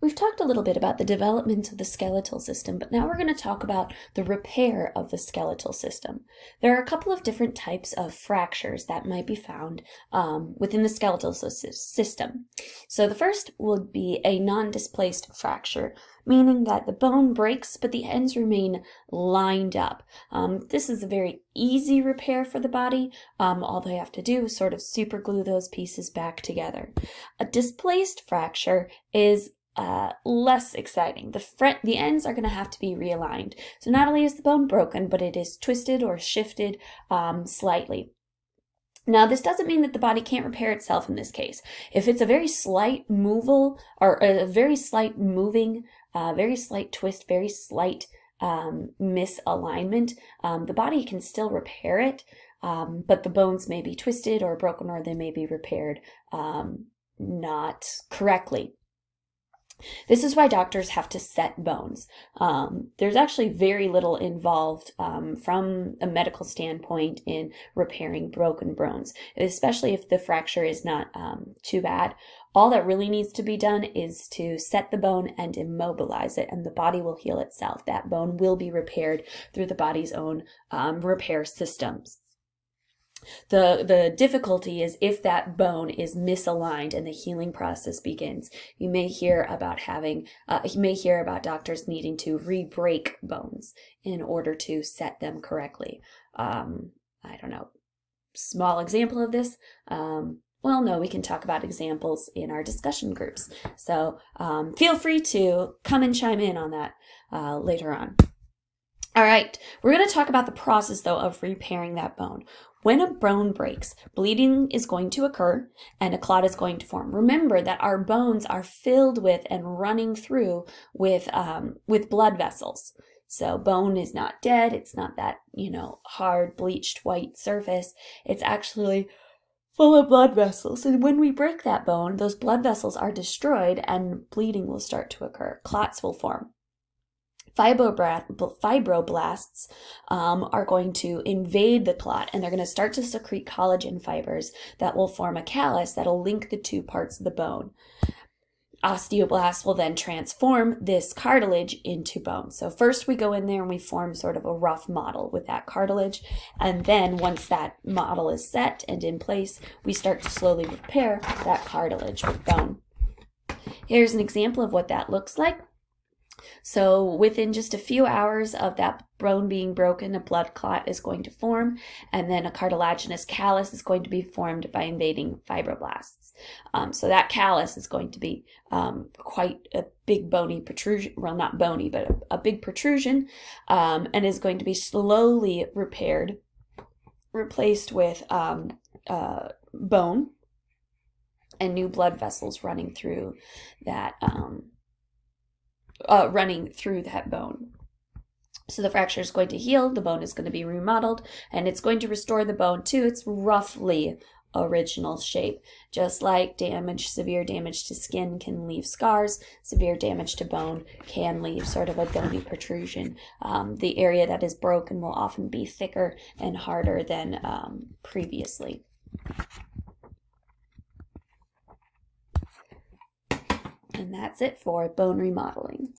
We've talked a little bit about the development of the skeletal system, but now we're going to talk about the repair of the skeletal system. There are a couple of different types of fractures that might be found within the skeletal system. So the first would be a non-displaced fracture, meaning that the bone breaks but the ends remain lined up. This is a very easy repair for the body. All they have to do is sort of super glue those pieces back together. A displaced fracture is less exciting. The ends are going to have to be realigned. So not only is the bone broken, but it is twisted or shifted slightly. Now, this doesn't mean that the body can't repair itself in this case. If it's a very slight moval or a very slight moving, very slight twist, very slight misalignment, the body can still repair it, but the bones may be twisted or broken, or they may be repaired not correctly. This is why doctors have to set bones. There's actually very little involved from a medical standpoint in repairing broken bones, especially if the fracture is not too bad. All that really needs to be done is to set the bone and immobilize it, and the body will heal itself. That bone will be repaired through the body's own repair systems. The difficulty is if that bone is misaligned and the healing process begins. You may hear about doctors needing to re-break bones in order to set them correctly. I don't know, small example of this. Well, no, we can talk about examples in our discussion groups. So feel free to come and chime in on that later on. All right, we're going to talk about the process, though, of repairing that bone. When a bone breaks, bleeding is going to occur and a clot is going to form. Remember that our bones are filled with and running through with blood vessels. So bone is not dead. It's not that, hard bleached white surface. It's actually full of blood vessels. And when we break that bone, those blood vessels are destroyed and bleeding will start to occur. Clots will form. Fibroblasts are going to invade the clot, and they're going to start to secrete collagen fibers that will form a callus that will link the two parts of the bone. Osteoblasts will then transform this cartilage into bone. So first we go in there and we form sort of a rough model with that cartilage, and then once that model is set and in place, we start to slowly repair that cartilage with bone. Here's an example of what that looks like. So within just a few hours of that bone being broken, a blood clot is going to form, and then a cartilaginous callus is going to be formed by invading fibroblasts. So that callus is going to be quite a big bony protrusion, well, not bony, but a big protrusion, and is going to be slowly repaired, replaced with bone and new blood vessels running through that bone. So the fracture is going to heal, the bone is going to be remodeled, and it's going to restore the bone to its roughly original shape. Just like severe damage to skin can leave scars, severe damage to bone can leave sort of a bony protrusion. The area that is broken will often be thicker and harder than previously. And that's it for bone remodeling.